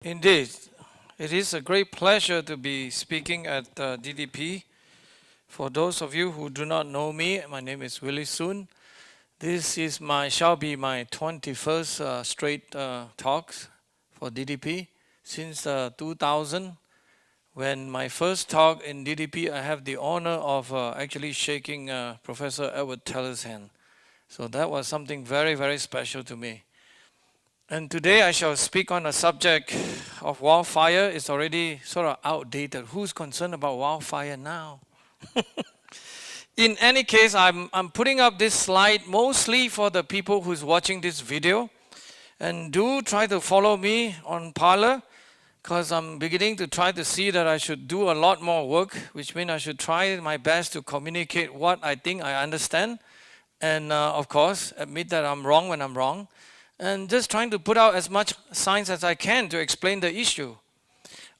Indeed, it is a great pleasure to be speaking at DDP. For those of you who do not know me, my name is Willie Soon. This shall be my 21st straight talks for DDP since 2000. When my first talk in DDP, I have the honor of actually shaking Professor Edward Teller's hand. So that was something very, very special to me. And today I shall speak on a subject of wildfire. It's already sort of outdated. Who's concerned about wildfire now? In any case, I'm putting up this slide mostly for the people who's watching this video. And do try to follow me on Parler, because I'm beginning to try to see that I should do a lot more work, which means I should try my best to communicate what I think I understand. And of course, admit that I'm wrong when I'm wrong. And just trying to put out as much science as I can to explain the issue.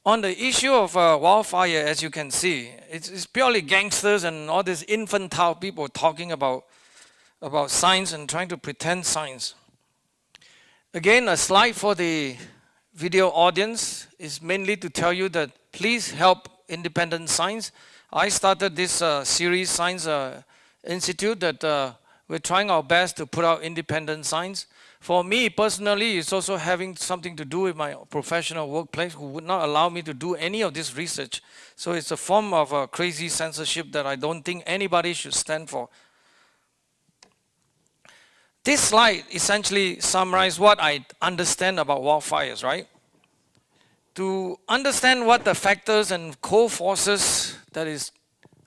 On the issue of wildfire, as you can see, it's purely gangsters and all these infantile people talking about science and trying to pretend science. Again, a slide for the video audience is mainly to tell you that please help independent science. I started this series, Science Institute, that we're trying our best to put out independent science. For me personally, it's also having something to do with my professional workplace who would not allow me to do any of this research. So it's a form of crazy censorship that I don't think anybody should stand for. This slide essentially summarizes what I understand about wildfires, right? To understand what the factors and co-forces that is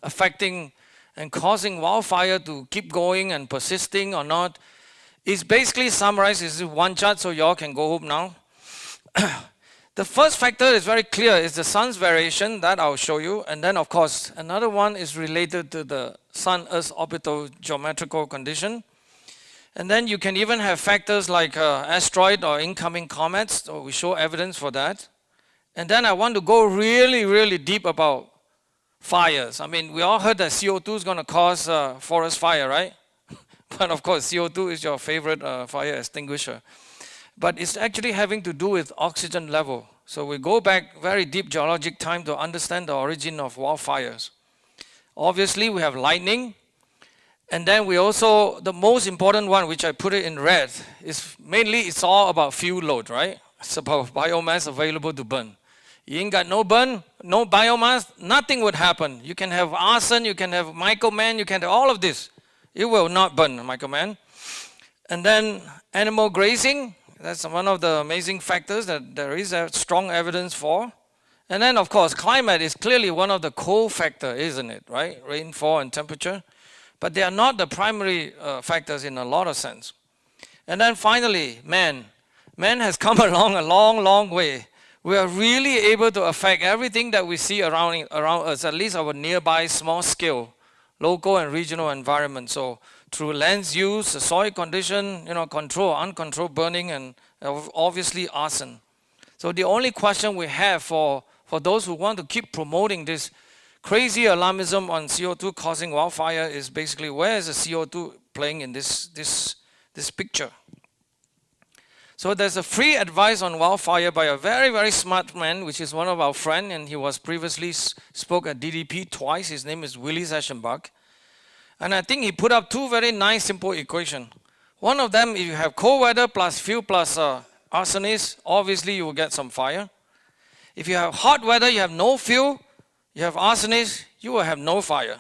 affecting and causing wildfire to keep going and persisting or not, is basically summarized in one chart, so y'all can go home now. The first factor is very clear, is the sun's variation, that I'll show you. And then of course, another one is related to the sun-Earth orbital geometrical condition. And then you can even have factors like asteroid or incoming comets, so we show evidence for that. And then I want to go really, really deep about fires. I mean, we all heard that CO2 is going to cause forest fire, right? But of course, CO2 is your favorite fire extinguisher. But it's actually having to do with oxygen level. So we go back very deep geologic time to understand the origin of wildfires. Obviously, we have lightning. And then we also, the most important one, which I put it in red, is mainly it's all about fuel load, right? It's about biomass available to burn. You ain't got no burn, no biomass, nothing would happen. You can have arson, you can have Michael Mann, you can have all of this. It will not burn, Michael Mann. And then animal grazing, that's one of the amazing factors that there is strong evidence for. And then of course, climate is clearly one of the co-factors, isn't it, right? Rainfall and temperature. But they are not the primary factors in a lot of sense. And then finally, man. Man has come along a long, long way. We are really able to affect everything that we see around us, at least our nearby small scale, local and regional environment. So through land use, the soil condition, control, uncontrolled burning, and obviously arson. So the only question we have for those who want to keep promoting this crazy alarmism on CO2 causing wildfire is basically, where is the CO2 playing in this picture? So there's a free advice on wildfire by a very, very smart man, which is one of our friends, and he was previously spoke at DDP twice. His name is Willie Soon. And I think he put up two very nice, simple equations. One of them, if you have cold weather plus fuel plus arsonists, obviously you will get some fire. If you have hot weather, you have no fuel, you have arsonists, you will have no fire.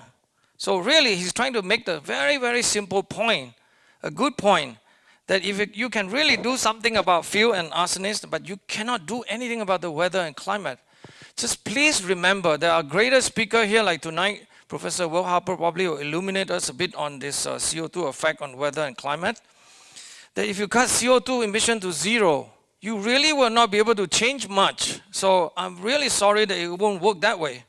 So really, he's trying to make the very, very simple point, a good point, that if you can really do something about fuel and arsonists, but you cannot do anything about the weather and climate. Just please remember, there are greater speakers here, like tonight, Professor Will Harper probably will illuminate us a bit on this CO2 effect on weather and climate. That if you cut CO2 emission to zero, you really will not be able to change much. So I'm really sorry that it won't work that way.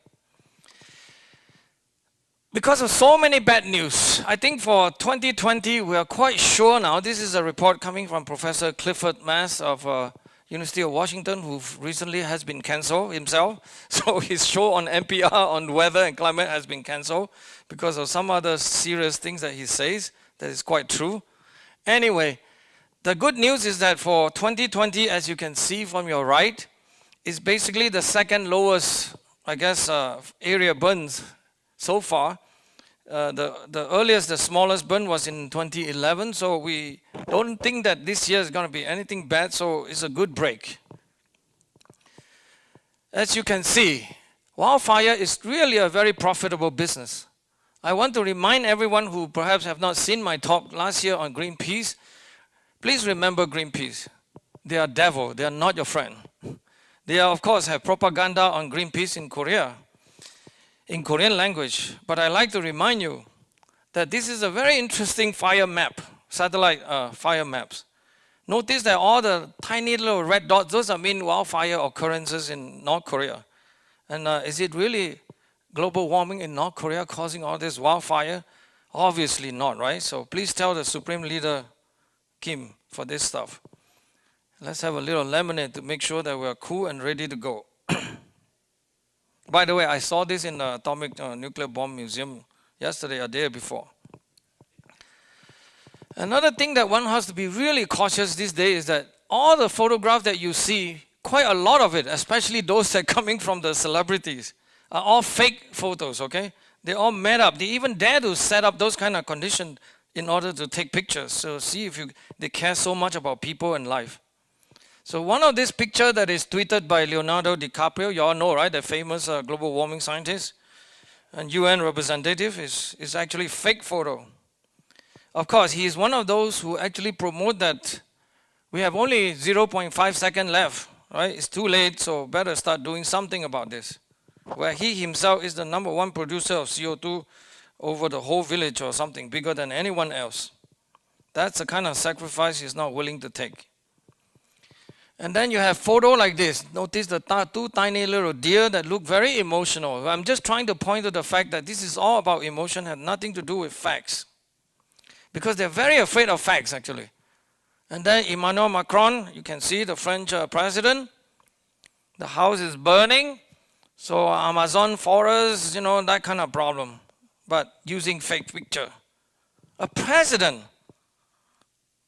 Because of so many bad news, I think for 2020, we are quite sure now, this is a report coming from Professor Clifford Mass of University of Washington, who recently has been cancelled himself. So his show on NPR on weather and climate has been cancelled because of some other serious things that he says that is quite true. Anyway, the good news is that for 2020, as you can see from your right, is basically the second lowest, I guess, area burns so far. The earliest, the smallest burn was in 2011, so we don't think that this year is going to be anything bad, so it's a good break. As you can see, wildfire is really a very profitable business. I want to remind everyone who perhaps have not seen my talk last year on Greenpeace, please remember Greenpeace. They are devil, they are not your friend. They are, of course, have propaganda on Greenpeace in Korea, in Korean language. But I like to remind you that this is a very interesting fire map, satellite fire maps. Notice that all the tiny little red dots, those are mean wildfire occurrences in North Korea. And is it really global warming in North Korea causing all this wildfire? Obviously not, right? So please tell the Supreme Leader Kim for this stuff. Let's have a little lemonade to make sure that we're cool and ready to go. By the way, I saw this in the Atomic Nuclear Bomb Museum yesterday or day before. Another thing that one has to be really cautious these days is that all the photographs that you see, quite a lot of it, especially those that are coming from the celebrities, are all fake photos, okay? They're all made up. They even dare to set up those kind of conditions in order to take pictures. So see if they care so much about people and life. So one of this picture that is tweeted by Leonardo DiCaprio, you all know, right? The famous global warming scientist and UN representative is actually fake photo. Of course, he is one of those who actually promote that we have only 0.5 seconds left, right? It's too late, so better start doing something about this. Where he himself is the #1 producer of CO2 over the whole village or something, bigger than anyone else. That's the kind of sacrifice he's not willing to take. And then you have photo like this. Notice the two tiny little deer that look very emotional. I'm just trying to point to the fact that this is all about emotion, had nothing to do with facts. Because they're very afraid of facts, actually. And then Emmanuel Macron, you can see the French president. The house is burning. So Amazon forest, that kind of problem. But using fake picture. A president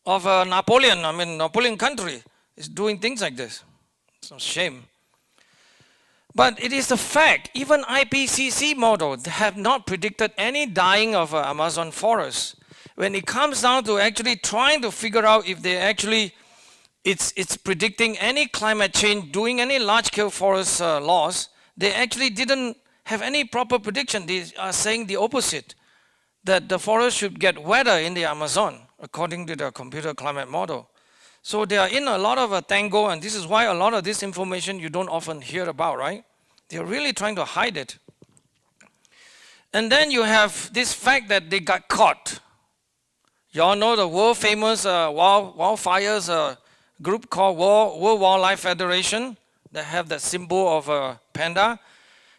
of Napoleon country is doing things like this. It's a shame. But it is a fact. Even IPCC models have not predicted any dying of Amazon forest. When it comes down to actually trying to figure out if they actually, it's predicting any climate change, doing any large-scale forest loss, they actually didn't have any proper prediction. They are saying the opposite, that the forest should get wetter in the Amazon, according to their computer climate model. So they are in a lot of a tango, and this is why a lot of this information you don't often hear about, right? They're really trying to hide it. And then you have this fact that they got caught. You all know the world famous wildfires group called World Wildlife Federation that have that symbol of a panda.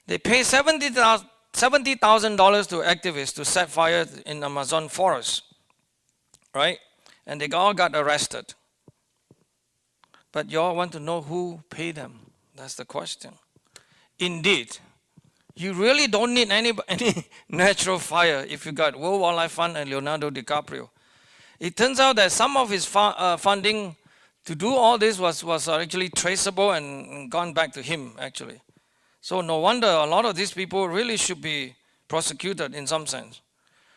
They pay $70,000 to activists to set fire in Amazon forest, right? And they all got arrested. But you all want to know who paid them. That's the question. Indeed, you really don't need any natural fire if you got World Wildlife Fund and Leonardo DiCaprio. It turns out that some of his funding to do all this was actually traceable and gone back to him, actually. So no wonder a lot of these people really should be prosecuted in some sense.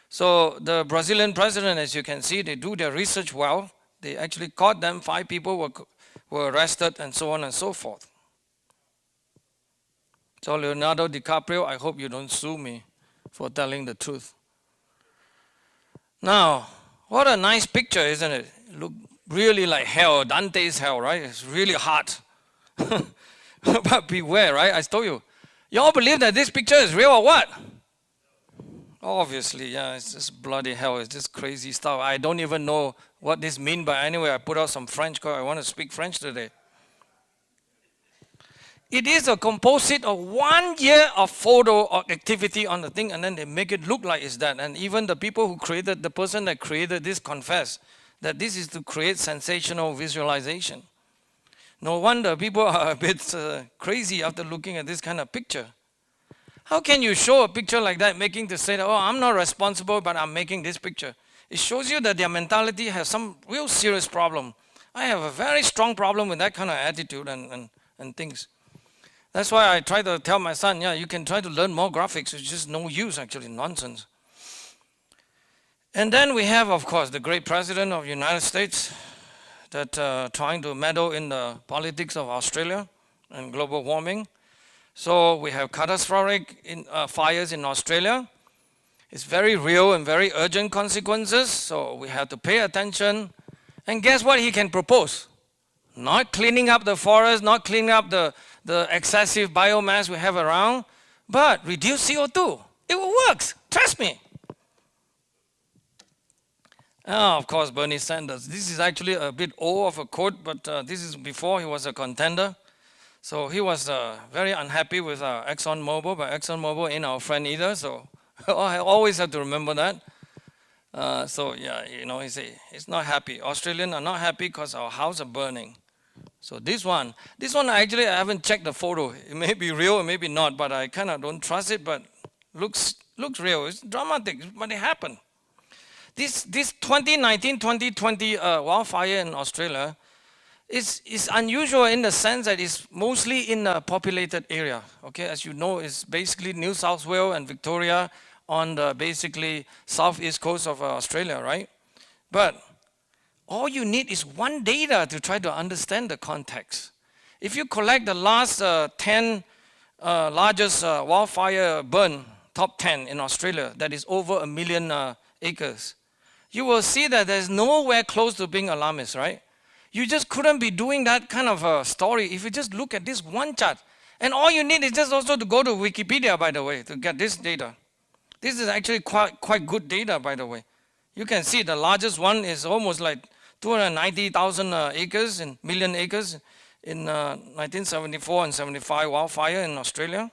So the Brazilian president, as you can see, they do their research well. They actually caught them. 5 people were arrested and so on and so forth. So Leonardo DiCaprio, I hope you don't sue me for telling the truth. Now, what a nice picture, isn't it? Look really like hell, Dante's hell, right? It's really hot. But beware, right? I told you. You all believe that this picture is real or what? Obviously, yeah, it's just bloody hell. It's just crazy stuff. I don't even know what this means, but anyway, I put out some French because I want to speak French today. It is a composite of 1 year of photo or activity on the thing, and then they make it look like it's that. And even the people who created, the person that created this confess that this is to create sensational visualization. No wonder people are a bit crazy after looking at this kind of picture. How can you show a picture like that, making to say that, oh, I'm not responsible, but I'm making this picture? It shows you that their mentality has some real serious problem. I have a very strong problem with that kind of attitude and things. That's why I try to tell my son, yeah, you can try to learn more graphics. It's just no use, actually, nonsense. And then we have, of course, the great president of the United States that trying to meddle in the politics of Australia and global warming. So we have catastrophic fires in Australia. It's very real and very urgent consequences, so we have to pay attention. And guess what he can propose? Not cleaning up the forest, not cleaning up the excessive biomass we have around, but reduce CO2. It works, trust me. Oh, of course, Bernie Sanders. This is actually a bit old of a quote, but this is before he was a contender. So he was very unhappy with ExxonMobil, but ExxonMobil ain't our friend either, so I always have to remember that. So yeah, you know, he's not happy. Australians are not happy because our houses are burning. So this one actually I haven't checked the photo. It may be real or maybe not, but I kind of don't trust it, but looks real. It's dramatic, but it happened. This 2019-2020 wildfire in Australia is unusual in the sense that it's mostly in a populated area. Okay, as you know, it's basically New South Wales and Victoria on the basically southeast coast of Australia, right? But all you need is one data to try to understand the context. If you collect the last 10 largest wildfire burn, top 10 in Australia, that is over 1 million acres, you will see that there's nowhere close to being alarmist, right? You just couldn't be doing that kind of a story if you just look at this one chart. And all you need is just also to go to Wikipedia, by the way, to get this data. This is actually quite good data, by the way. You can see the largest one is almost like 290,000 acres, in million acres in 1974 and 75 wildfire in Australia.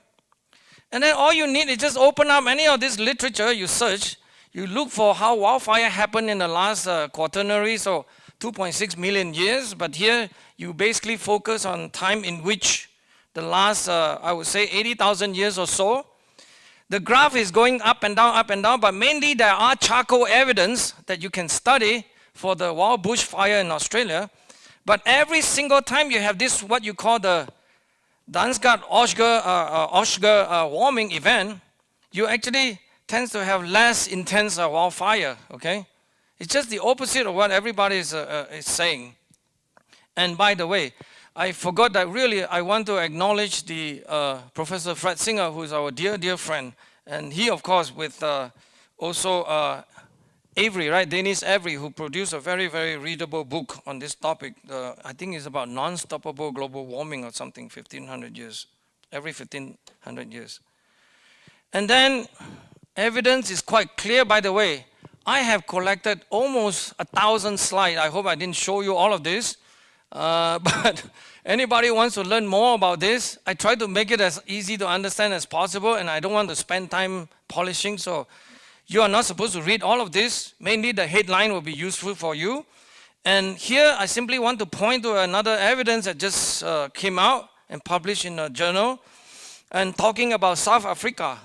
And then all you need is just open up any of this literature, you search, you look for how wildfire happened in the last quaternary, so 2.6 million years, but here you basically focus on time in which the last, I would say 80,000 years or so. The graph is going up and down, but mainly there are charcoal evidence that you can study for the wild bush fire in Australia. But every single time you have this, what you call the Dansgaard-Oshger warming event, you actually tends to have less intense wildfire, okay? It's just the opposite of what everybody is saying. And by the way, I forgot that really I want to acknowledge the Professor Fred Singer, who is our dear friend. And he, of course, with also Avery, right? Dennis Avery, who produced a very, very readable book on this topic. I think it's about non-stoppable global warming or something, 1,500 years, every 1,500 years. And then evidence is quite clear, by the way. I have collected almost 1,000 slides. I hope I didn't show you all of this. But anybody wants to learn more about this, I try to make it as easy to understand as possible, and I don't want to spend time polishing, so you are not supposed to read all of this. Mainly the headline will be useful for you. And here I simply want to point to another evidence that just came out and published in a journal, and talking about South Africa.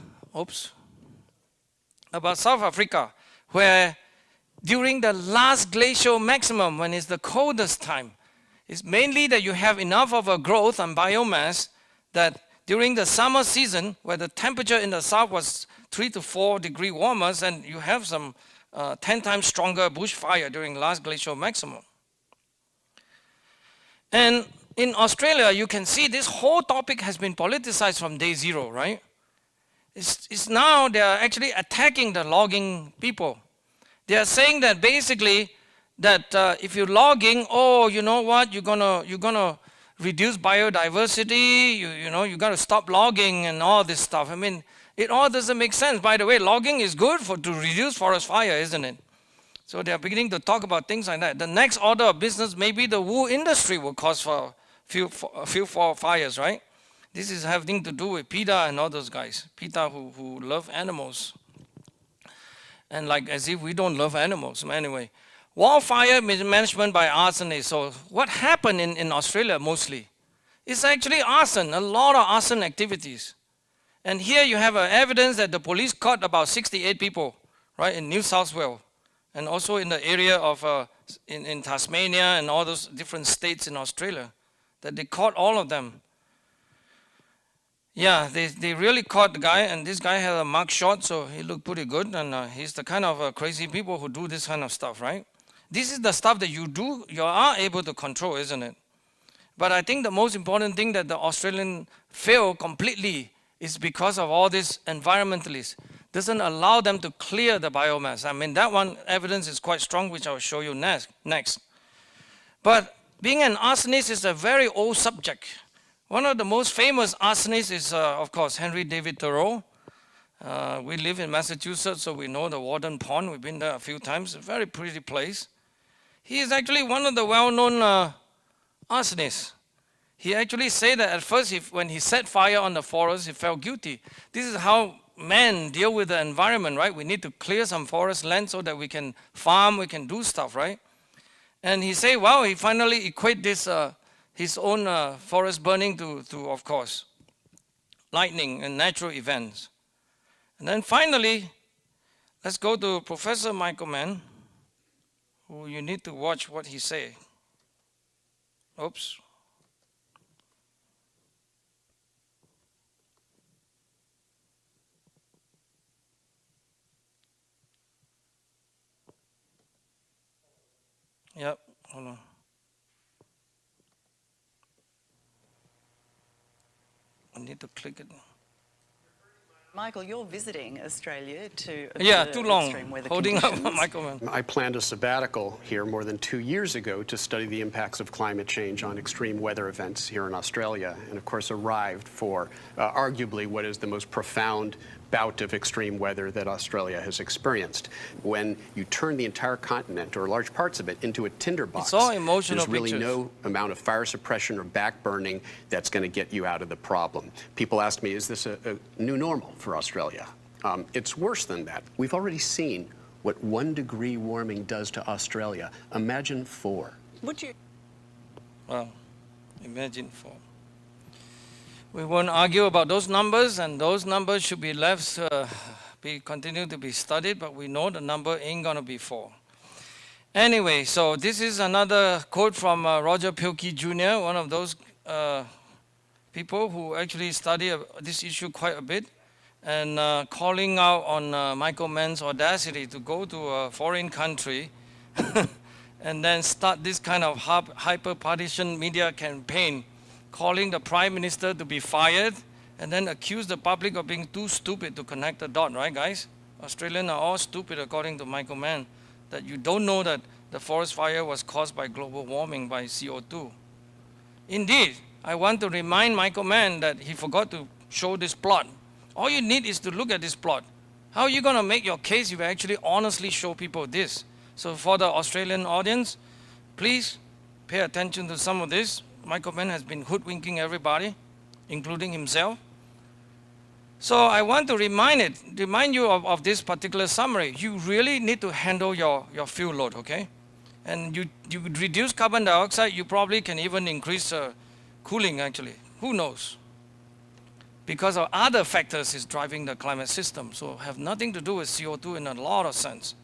About South Africa, where during the last glacial maximum, when it's the coldest time, it's mainly that you have enough of a growth and biomass that during the summer season, where the temperature in the south was 3 to 4 degrees warmer, and you have some 10 times stronger bushfire during last glacial maximum. And in Australia, you can see this whole topic has been politicized from day zero, right? It's now they are actually attacking the logging people. They are saying that basically that if you're logging, oh, you know what, you're gonna reduce biodiversity. You got to stop logging and all this stuff. I mean, it all doesn't make sense. By the way, logging is good to reduce forest fire, isn't it? So they are beginning to talk about things like that. The next order of business, maybe the wool industry will cause for few fires, right? This is having to do with PETA and all those guys. PETA who love animals. And like as if we don't love animals. Anyway, wildfire management by arsonists. So what happened in Australia mostly? It's actually arson, a lot of arson activities. And here you have evidence that the police caught about 68 people, right, in New South Wales. And also in the area of, in Tasmania and all those different states in Australia, that they caught all of them. Yeah, they really caught the guy, and this guy had a mug shot, so he looked pretty good, and he's the kind of crazy people who do this kind of stuff, right? This is the stuff that you are able to control, isn't it? But I think the most important thing that the Australian fail completely is because of all these environmentalists. Doesn't allow them to clear the biomass. I mean, that one evidence is quite strong, which I'll show you next. But being an arsonist is a very old subject. One of the most famous arsonists is, of course, Henry David Thoreau. We live in Massachusetts, so we know the Warden Pond. We've been there a few times. A very pretty place. He is actually one of the well-known arsonists. He actually said that at first, when he set fire on the forest, he felt guilty. This is how men deal with the environment, right? We need to clear some forest land so that we can farm, we can do stuff, right? And he said, well, he finally equate this his own forest burning to, of course, lightning and natural events. And then finally, let's go to Professor Michael Mann, who you need to watch what he say. Oops. Yep, hold on. I need to click it. Michael, you're visiting Australia to observe too long, extreme weather holding conditions. up Michael Mann. I planned a sabbatical here more than 2 years ago to study the impacts of climate change on extreme weather events here in Australia, and of course arrived for arguably what is the most profound bout of extreme weather that Australia has experienced. When you turn the entire continent, or large parts of it, into a tinderbox, it's all emotional there's really pictures. no amount of fire suppression or backburning that's going to get you out of the problem. People ask me, is this a new normal for Australia? It's worse than that. We've already seen what 1 degree warming does to Australia. Imagine 4. Would you? Well, imagine 4. We won't argue about those numbers, and those numbers should be left, continue to be studied, but we know the number ain't gonna be 4. Anyway, so this is another quote from Roger Pielke Jr., one of those people who actually study this issue quite a bit, and calling out on Michael Mann's audacity to go to a foreign country and then start this kind of hyper-partisan media campaign, calling the Prime Minister to be fired, and then accuse the public of being too stupid to connect the dot, right guys? Australians are all stupid according to Michael Mann, that you don't know that the forest fire was caused by global warming by CO2. Indeed, I want to remind Michael Mann that he forgot to show this plot. All you need is to look at this plot. How are you going to make your case if you actually honestly show people this? So for the Australian audience, please pay attention to some of this. Michael Mann has been hoodwinking everybody, including himself. So I want to remind you of this particular summary. You really need to handle your fuel load, okay? And you reduce carbon dioxide, you probably can even increase cooling actually. Who knows? Because of other factors is driving the climate system. So have nothing to do with CO2 in a lot of sense.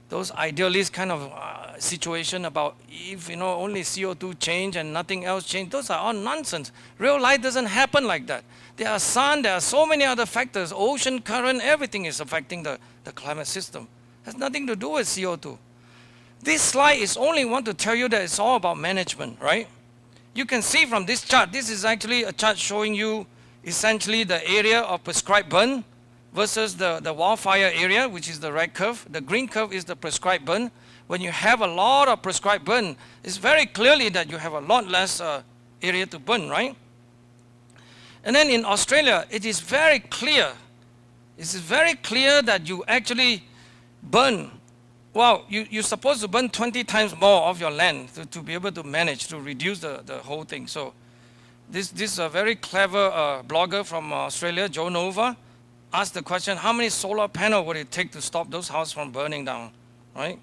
Those idealist kind of situation about if only CO2 change and nothing else change, those are all nonsense. Real life doesn't happen like that. There are sun, there are so many other factors, ocean current, everything is affecting the climate system. It has nothing to do with CO2. This slide is only want to tell you that it's all about management, right? You can see from this chart, this is actually a chart showing you essentially the area of prescribed burn versus the wildfire area, which is the red curve. The green curve is the prescribed burn. When you have a lot of prescribed burn, it's very clearly that you have a lot less area to burn, right? And then in Australia, it is very clear. It is very clear that you actually burn. Well, you're supposed to burn 20 times more of your land to be able to manage, to reduce the whole thing. So this is a very clever blogger from Australia, Joe Nova, asked the question, how many solar panels would it take to stop those houses from burning down, right?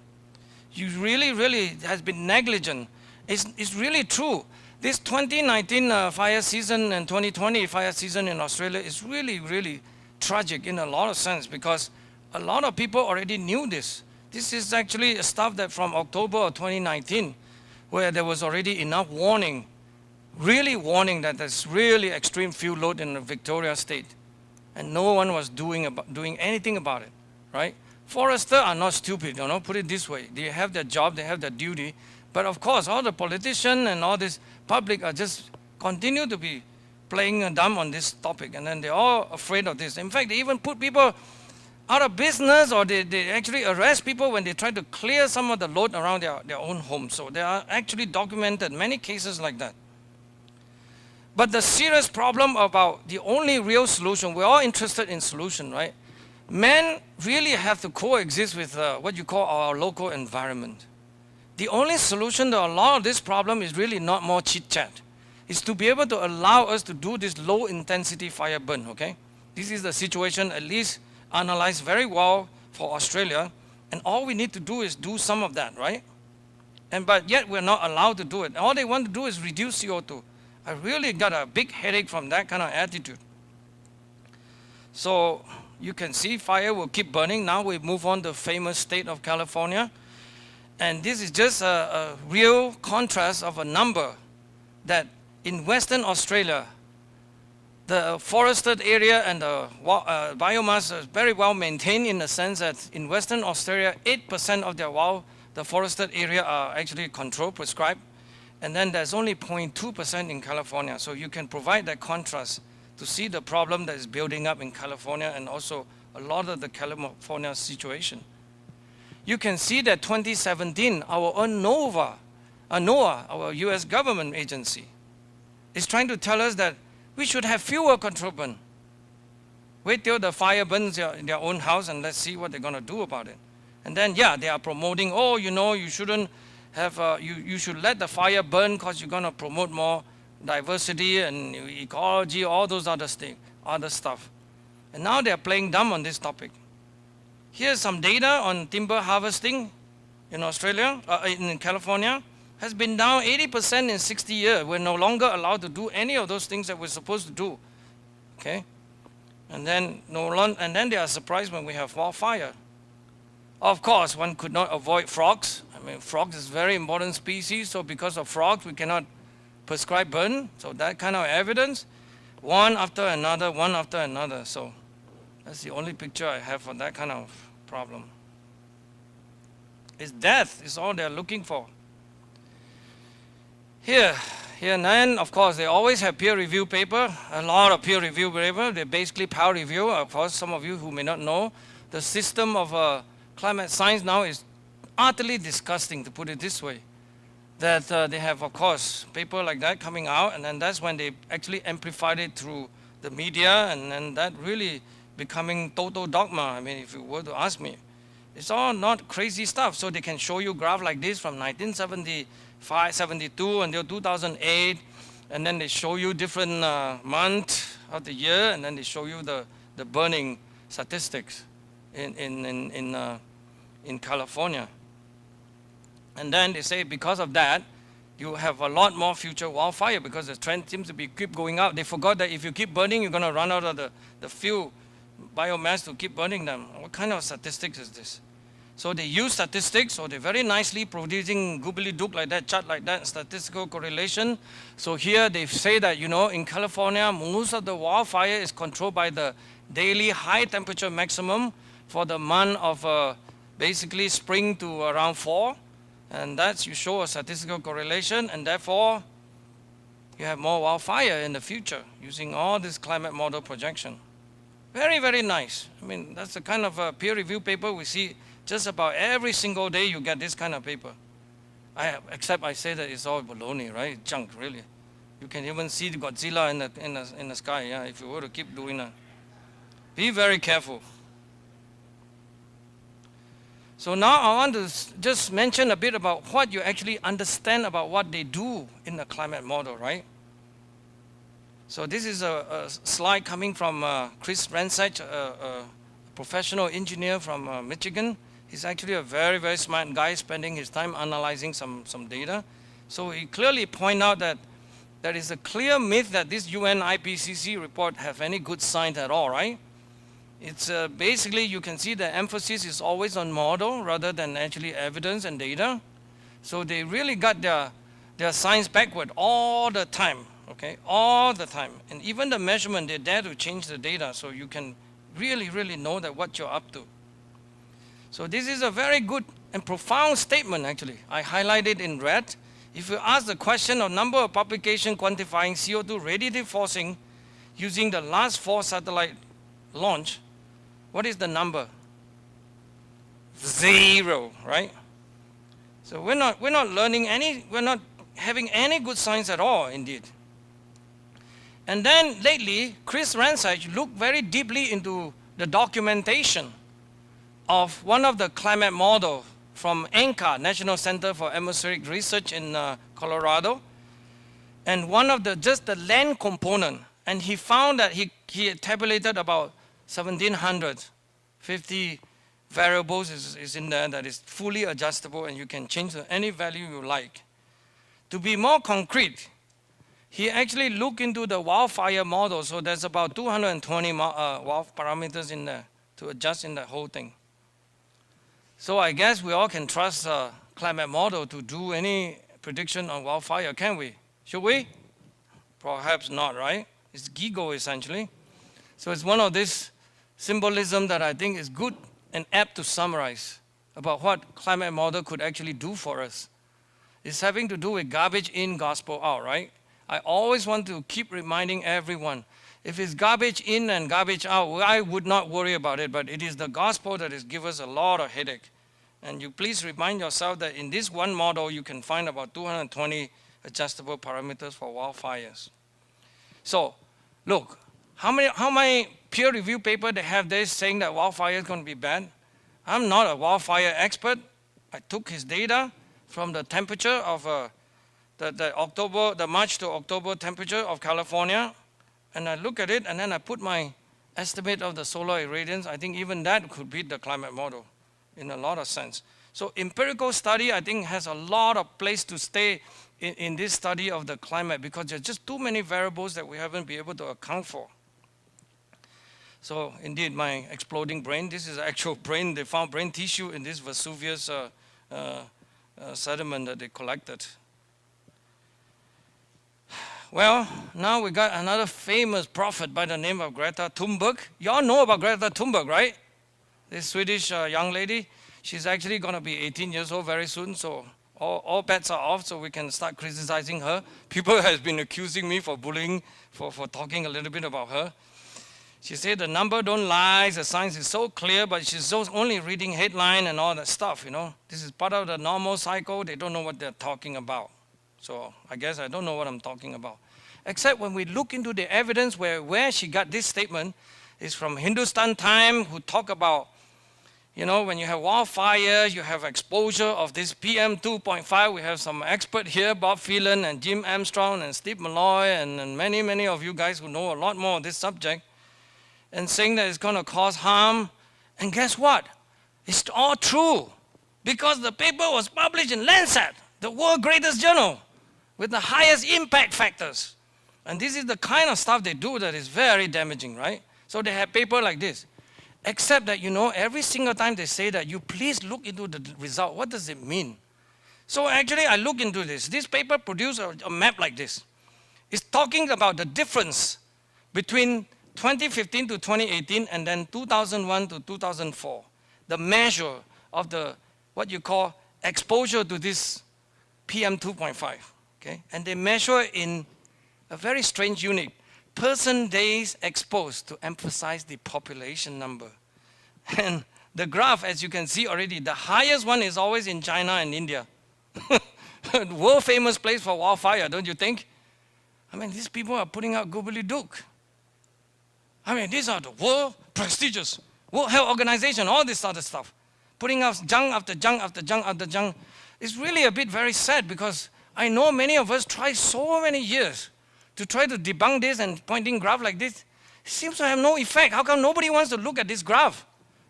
You really has been negligent. It's really true. This 2019 fire season and 2020 fire season in Australia is really tragic in a lot of sense because a lot of people already knew this. This is actually stuff that from October of 2019 where there was already enough warning really warning that there's really extreme fuel load in the Victoria state. And no one was doing anything about it, right? Foresters are not stupid, put it this way. They have their job, they have their duty. But of course, all the politicians and all this public are just continue to be playing dumb on this topic. And then they're all afraid of this. In fact, they even put people out of business, or they actually arrest people when they try to clear some of the load around their own homes. So there are actually documented many cases like that. But the serious problem about the only real solution, we're all interested in solution, right? Men really have to coexist with what you call our local environment. The only solution to a lot of this problem is really not more chit-chat. It's to be able to allow us to do this low-intensity fire burn, okay? This is the situation at least analyzed very well for Australia, and all we need to do is do some of that, right? But yet we're not allowed to do it. All they want to do is reduce CO2. I really got a big headache from that kind of attitude. So you can see fire will keep burning. Now we move on to the famous state of California. And this is just a real contrast of a number that in Western Australia, the forested area and the biomass is very well maintained, in the sense that in Western Australia, 8% of the forested area are actually controlled, prescribed. And then there's only 0.2% in California. So you can provide that contrast to see the problem that is building up in California, and also a lot of the California situation. You can see that 2017, our own NOAA, our US government agency, is trying to tell us that we should have fewer control burn. Wait till the fire burns in their own house, and let's see what they're going to do about it. And then, yeah, they are promoting, you shouldn't have, you should let the fire burn because you're going to promote more diversity and ecology, all those other stuff. And now they're playing dumb on this topic. Here's some data on timber harvesting in Australia, in California. Has been down 80% in 60 years. We're no longer allowed to do any of those things that we're supposed to do. Okay? And then they are surprised when we have wildfire. Of course, one could not avoid frogs. I mean, frogs is a very important species, so because of frogs, we cannot prescribe burn. So that kind of evidence, one after another. So that's the only picture I have for that kind of problem. It's death is all they're looking for. Here, and then, of course, they always have peer review paper, a lot of peer review paper. They're basically peer review. Of course, some of you who may not know, the system of climate science now is utterly disgusting, to put it this way. That they have, of course, paper like that coming out, and then that's when they actually amplified it through the media, and then that really becoming total dogma. I mean, if you were to ask me, it's all not crazy stuff. So they can show you graph like this from 1975, 72 until 2008, and then they show you different month of the year, and then they show you the burning statistics in California. And then they say because of that, you have a lot more future wildfire, because the trend seems to be keep going up. They forgot that if you keep burning, you're going to run out of the fuel biomass to keep burning them. What kind of statistics is this? So they use statistics, so they're very nicely producing gobbledygook like that, chart like that, statistical correlation. So here they say that, in California, most of the wildfire is controlled by the daily high temperature maximum for the month of basically spring to around fall. And that's, you show a statistical correlation, and therefore you have more wildfire in the future using all this climate model projection. Very, very nice. I mean, that's the kind of peer review paper we see just about every single day. You get this kind of paper. Except I say that it's all baloney, right? Junk, really. You can even see the Godzilla in the sky, yeah, if you were to keep doing that. Be very careful. So now I want to just mention a bit about what you actually understand about what they do in the climate model, right? So this is a slide coming from Chris Ransach, a professional engineer from Michigan. He's actually a very, very smart guy, spending his time analyzing some data. So he clearly pointed out that there is a clear myth that this UN IPCC report have any good science at all, right? It's basically, you can see the emphasis is always on model rather than actually evidence and data. So they really got their their science backward all the time, okay, all the time. And even the measurement, they dare to change the data so you can really, really know that what you're up to. So this is a very good and profound statement, actually. I highlighted in red. If you ask the question of number of publications quantifying CO2 radiative forcing using the last 4 satellite launch, what is the number? 0, right? So we're not learning any, we're not having any good science at all, indeed. And then lately, Chris Ransage looked very deeply into the documentation of one of the climate models from NCAR, National Center for Atmospheric Research in Colorado, and one of just the land component. And he found that he had tabulated about 1,750 variables is in there that is fully adjustable, and you can change any value you like. To be more concrete, he actually looked into the wildfire model, so there's about 220 parameters in there to adjust in the whole thing. So I guess we all can trust a climate model to do any prediction on wildfire, can we? Should we? Perhaps not, right? It's GIGO essentially. So it's one of this symbolism that I think is good and apt to summarize about what climate model could actually do for us. It's having to do with garbage in, gospel out, right? I always want to keep reminding everyone, if it's garbage in and garbage out, I would not worry about it, but it is the gospel that has given us a lot of headache. And you please remind yourself that in this one model, you can find about 220 adjustable parameters for wildfires. So, look, how many peer-reviewed papers they have there saying that wildfire is going to be bad? I'm not a wildfire expert. I took his data from the temperature of the March to October temperature of California, and I look at it, and then I put my estimate of the solar irradiance. I think even that could beat the climate model in a lot of sense. So empirical study, I think, has a lot of place to stay in this study of the climate, because there's just too many variables that we haven't been able to account for. So indeed, my exploding brain, this is actual brain. They found brain tissue in this Vesuvius sediment that they collected. Well, now we got another famous prophet by the name of Greta Thunberg. You all know about Greta Thunberg, right? This Swedish young lady. She's actually going to be 18 years old very soon, so all bets are off, so we can start criticizing her. People have been accusing me for bullying, for talking a little bit about her. She said the number don't lie, the science is so clear, but she's just only reading headline and all that stuff, you know. This is part of the normal cycle. They don't know what they're talking about. So I guess I don't know what I'm talking about. Except when we look into the evidence where she got this statement is from Hindustan Times, who talk about, you know, when you have wildfires, you have exposure of this PM 2.5. We have some expert here, Bob Phelan and Jim Armstrong and Steve Malloy and many, many of you guys who know a lot more of this subject, and saying that it's going to cause harm. And guess what? It's all true, because the paper was published in Lancet, the world's greatest journal, with the highest impact factors. And this is the kind of stuff they do that is very damaging, right? So they have paper like this. Except that, you know, every single time they say that, you please look into the result. What does it mean? So actually, I look into this. This paper produced a map like this. It's talking about the difference between 2015 to 2018 and then 2001 to 2004. The measure of the, what you call, exposure to this PM 2.5, okay? And they measure in a very strange unit, person days exposed, to emphasize the population number. And the graph, as you can see already, the highest one is always in China and India. World famous place for wildfire, don't you think? I mean, these people are putting out gobbledygook. I mean, these are the world prestigious, World Health Organization, all this other stuff. Putting out junk after junk after junk after junk. It's really a bit very sad, because I know many of us try so many years to try to debunk this, and pointing graph like this, it seems to have no effect. How come nobody wants to look at this graph?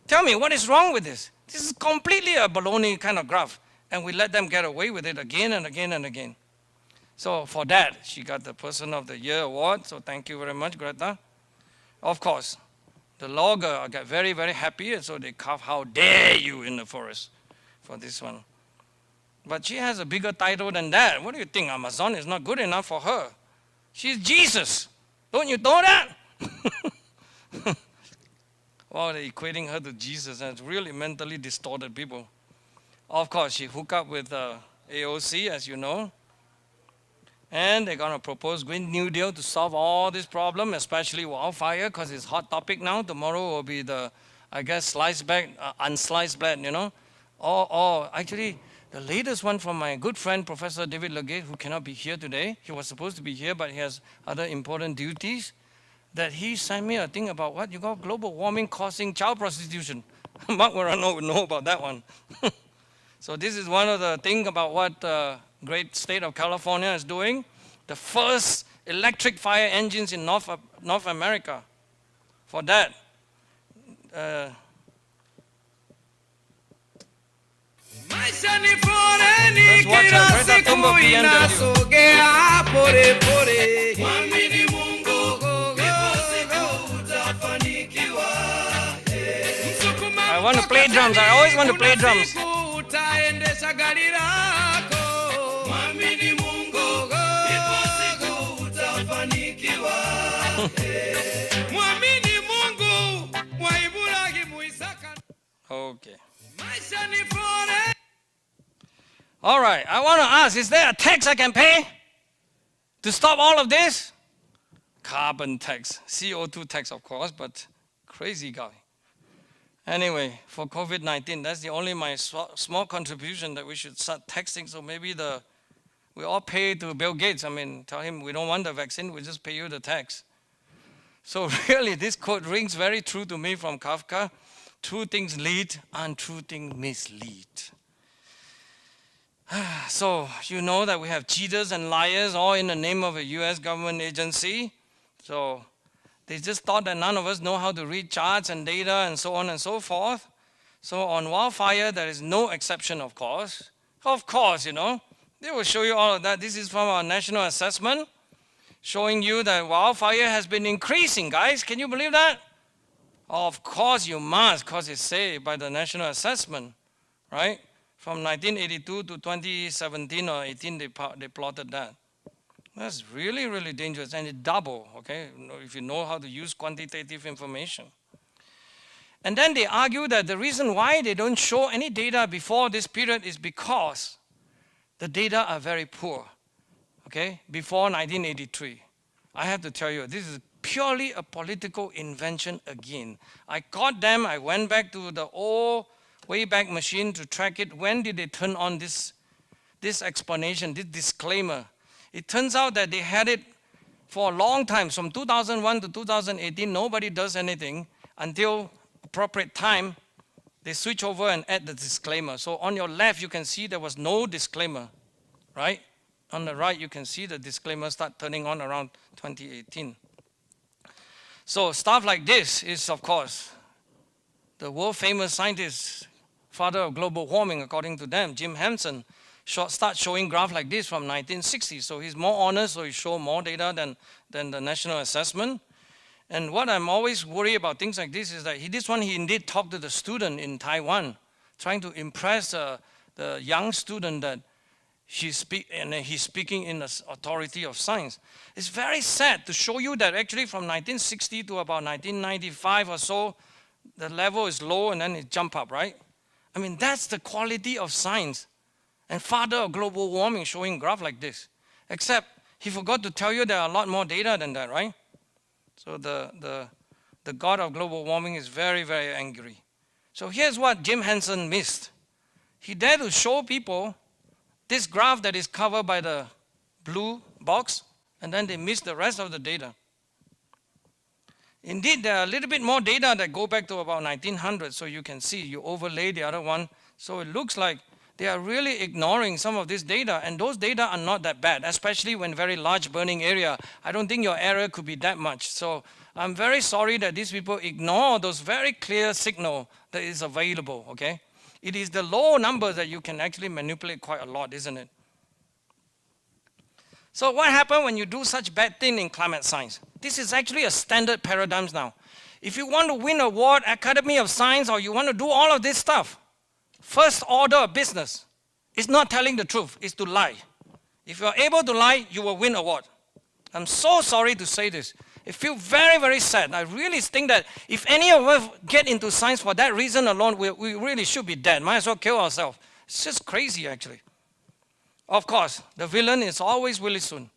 Tell me, what is wrong with this? This is completely a baloney kind of graph, and we let them get away with it again and again and again. So for that, she got the Person of the Year award, so thank you very much, Greta. Of course, the logger got very, very happy, and so they carved "How dare you" in the forest for this one. But she has a bigger title than that. What do you think? Amazon is not good enough for her. She's Jesus. Don't you know that? Oh, they're equating her to Jesus, and it's really mentally distorted people. Of course, she hooked up with AOC, as you know. And they're going to propose Green New Deal to solve all this problem, especially wildfire, because it's a hot topic now. Tomorrow will be the, I guess, sliced back, unsliced bread, you know. Or actually, the latest one from my good friend, Professor David Legate, who cannot be here today. He was supposed to be here, but he has other important duties. That he sent me a thing about what you call global warming causing child prostitution. Mark Morano would know about that one. So this is one of the things about what the great state of California is doing. The first electric fire engines in North America. For that, let's watch a Greta Thunberg BMW. I want to play drums. I always want to play drums. Okay. All right. I want to ask, is there a tax I can pay to stop all of this? Carbon tax, CO2 tax, of course, but crazy guy. Anyway, for COVID-19, that's the only my small contribution that we should start taxing. So maybe we all pay to Bill Gates. I mean, tell him we don't want the vaccine, we just pay you the tax. So really, this quote rings very true to me from Kafka. True things lead, untrue things mislead. So you know that we have cheaters and liars all in the name of a US government agency. So they just thought that none of us know how to read charts and data and so on and so forth. So on wildfire, there is no exception, of course. Of course, you know, they will show you all of that. This is from our national assessment, showing you that wildfire has been increasing, guys. Can you believe that? Of course you must, because it's said by the national assessment, right? From 1982 to 2017 or 18, they plotted that. That's really, really dangerous, and it double, okay, if you know how to use quantitative information. And then they argue that the reason why they don't show any data before this period is because the data are very poor, okay, before 1983. I have to tell you, this is purely a political invention again. I caught them, I went back to the old Wayback Machine to track it. When did they turn on this explanation, this disclaimer? It turns out that they had it for a long time. From 2001 to 2018, nobody does anything until appropriate time, they switch over and add the disclaimer. So on your left, you can see there was no disclaimer, right? On the right, you can see the disclaimer start turning on around 2018. So stuff like this is, of course, the world famous scientist, father of global warming, according to them, Jim Hansen, start showing graph like this from 1960. So he's more honest, so he show more data than the national assessment. And what I'm always worried about things like this is that he indeed talked to the student in Taiwan, trying to impress the young student that he's speaking in the authority of science. It's very sad to show you that actually from 1960 to about 1995 or so, the level is low and then it jump up, right? I mean, that's the quality of science. And father of global warming showing graph like this. Except he forgot to tell you there are a lot more data than that, right? So the God of global warming is very, very angry. So here's what Jim Hansen missed. He dared to show people this graph that is covered by the blue box, and then they missed the rest of the data. Indeed, there are a little bit more data that go back to about 1900, so you can see, you overlay the other one. So it looks like they are really ignoring some of this data, and those data are not that bad, especially when very large burning area. I don't think your error could be that much. So I'm very sorry that these people ignore those very clear signal that is available, okay? It is the low numbers that you can actually manipulate quite a lot, isn't it? So what happens when you do such bad thing in climate science? This is actually a standard paradigm now. If you want to win an award, Academy of Science, or you want to do all of this stuff, first order of business It's not telling the truth, it's to lie. If you're able to lie, you will win an award. I'm so sorry to say this. I feel very, very sad. I really think that if any of us get into science for that reason alone, we really should be dead. Might as well kill ourselves. It's just crazy, actually. Of course, the villain is always Willie Soon.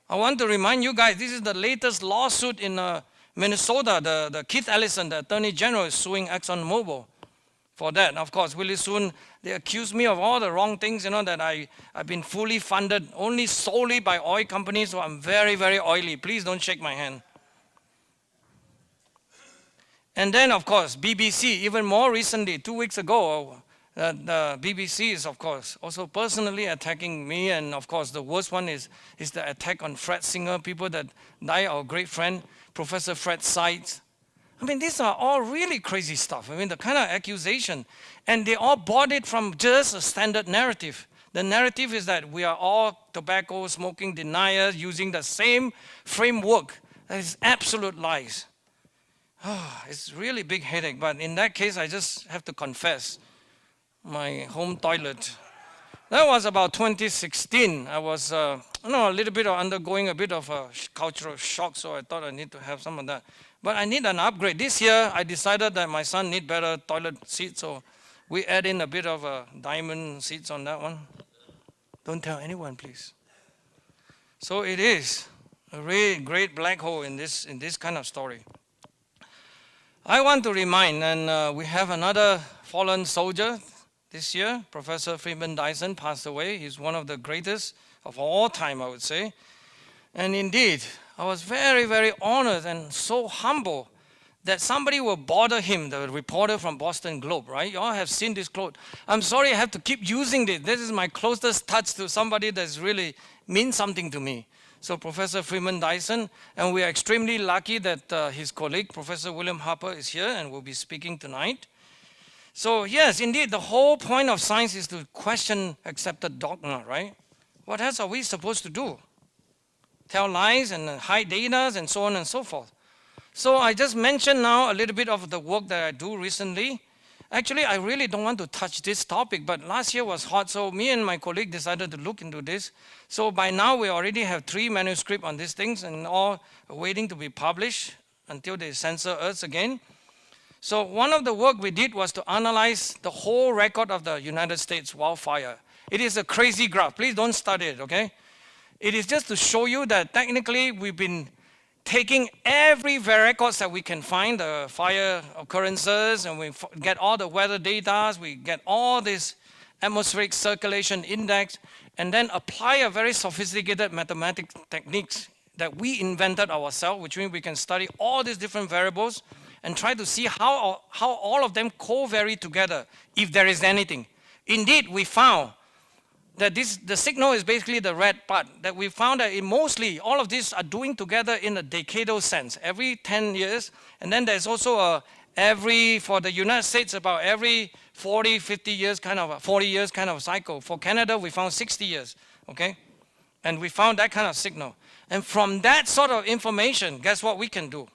I want to remind you guys, this is the latest lawsuit in Minnesota. The Keith Ellison, the Attorney General, is suing ExxonMobil for that. And of course, Willie Soon, they accuse me of all the wrong things, that I've been fully funded only solely by oil companies, so I'm very, very oily. Please don't shake my hand. And then, of course, BBC, even more recently, 2 weeks ago, the BBC is, of course, also personally attacking me. And of course, the worst one is the attack on Fred Singer, people that died, our great friend, Professor Fred Seitz. I mean, these are all really crazy stuff. I mean, the kind of accusation. And they all bought it from just a standard narrative. The narrative is that we are all tobacco smoking deniers using the same framework. That is absolute lies. Oh, it's really big headache. But in that case, I just have to confess my home toilet. That was about 2016. I was a little bit of undergoing a bit of a cultural shock, so I thought I need to have some of that. But I need an upgrade. This year, I decided that my son need better toilet seats, so we add in a bit of diamond seats on that one. Don't tell anyone, please. So it is a really great black hole in this kind of story. I want to remind, and we have another fallen soldier this year. Professor Freeman Dyson passed away. He's one of the greatest of all time, I would say. And indeed, I was very, very honored and so humble that somebody will bother him, the reporter from Boston Globe, right? You all have seen this quote. I'm sorry I have to keep using this. This is my closest touch to somebody that's really means something to me. So Professor Freeman Dyson, and we are extremely lucky that his colleague, Professor William Harper, is here and will be speaking tonight. So yes, indeed, the whole point of science is to question accepted dogma, right? What else are we supposed to do? Tell lies and hide data and so on and so forth. So I just mentioned now a little bit of the work that I do recently. Actually, I really don't want to touch this topic, but last year was hot, so me and my colleague decided to look into this. So by now, we already have 3 manuscripts on these things and all waiting to be published until they censor us again. So one of the work we did was to analyze the whole record of the United States wildfire. It is a crazy graph. Please don't study it, okay? It is just to show you that technically we've been taking every records that we can find, the fire occurrences, and we get all the weather data, we get all this atmospheric circulation index, and then apply a very sophisticated mathematical techniques that we invented ourselves, which means we can study all these different variables and try to see how all of them co-vary together, if there is anything. Indeed, we found that the signal is basically the red part, that we found that mostly all of these are doing together in a decadal sense, every 10 years. And then there's also for the United States, about every 40, 50 years, 40 years kind of cycle. For Canada, we found 60 years, okay? And we found that kind of signal. And from that sort of information, guess what we can do?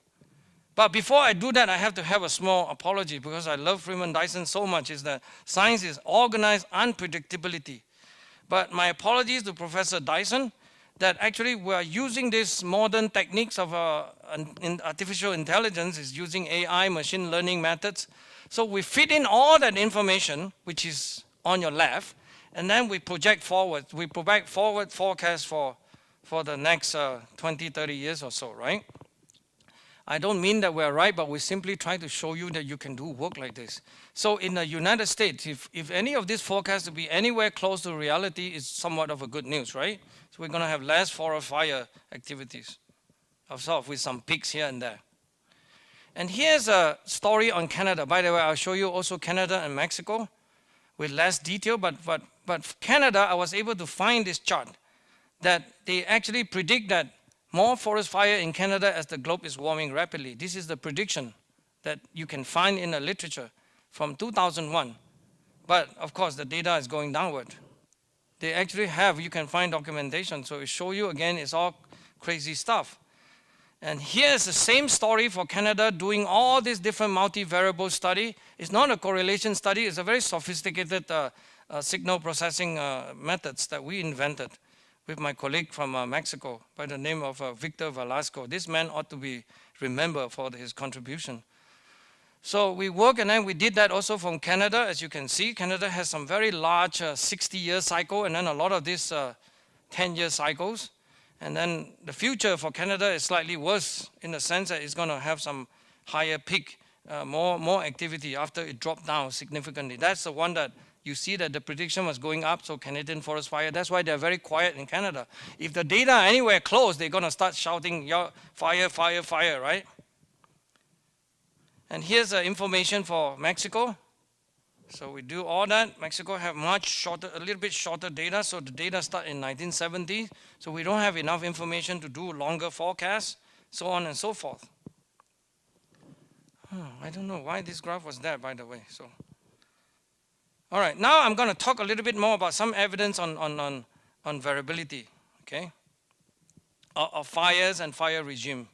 But before I do that, I have to have a small apology, because I love Freeman Dyson so much, is that science is organized unpredictability. But my apologies to Professor Dyson, that actually we are using these modern techniques of artificial intelligence, is using AI, machine learning methods. So we fit in all that information, which is on your left, and then we project forward. We project forward forecasts for the next 20, 30 years or so, right? I don't mean that we're right, but we simply try to show you that you can do work like this. So in the United States, if any of these forecasts to be anywhere close to reality, is somewhat of a good news, right? So we're going to have less forest fire activities, with some peaks here and there. And here's a story on Canada. By the way, I'll show you also Canada and Mexico with less detail, but Canada, I was able to find this chart that they actually predict that more forest fire in Canada as the globe is warming rapidly. This is the prediction that you can find in the literature from 2001. But of course, the data is going downward. They actually you can find documentation. So it shows you again, it's all crazy stuff. And here's the same story for Canada, doing all these different multivariable study. It's not a correlation study, it's a very sophisticated signal processing methods that we invented with my colleague from Mexico by the name of Victor Velasco. This man ought to be remembered for his contribution. So we work, and then we did that also from Canada. As you can see, Canada has some very large 60-year cycle, and then a lot of these 10-year cycles. And then the future for Canada is slightly worse in the sense that it's going to have some higher peak, more activity after it dropped down significantly. That's the one that you see that the prediction was going up, so Canadian forest fire. That's why they're very quiet in Canada. If the data are anywhere close, they're going to start shouting, fire, fire, fire, right? And here's information for Mexico. So we do all that. Mexico have much shorter, a little bit shorter data. So the data start in 1970. So we don't have enough information to do longer forecasts, so on and so forth. I don't know why this graph was there, by the way. So, all right, now I'm going to talk a little bit more about some evidence on variability, okay, of fires and fire regime.